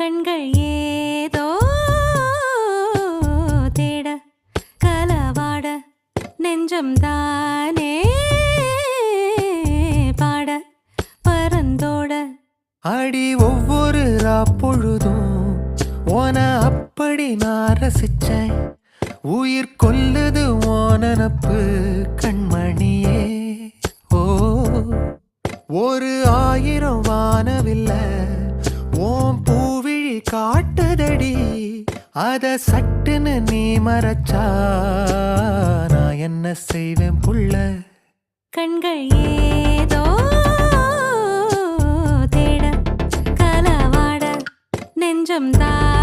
கண்கள் ஏதோ தேட கலவாட நெஞ்சம் தானே பாட பரந்தோட அடி ஒவ்வொரு பொழுதும் ஓன அப்படி நான் ரசிச்சேன். உயிர் கொல்லுது ஓனனப்பு கண்மணியே. ஓ ஒரு 1000 வானவில்ல ஓம் பூவிழி காட்டுதடி. அத சட்டுன்னு நீ மறைச்சா நான் என்ன செய்வேன் புள்ள. கண்கள் ஏதோ தேட கலவாட நெஞ்சம் தான்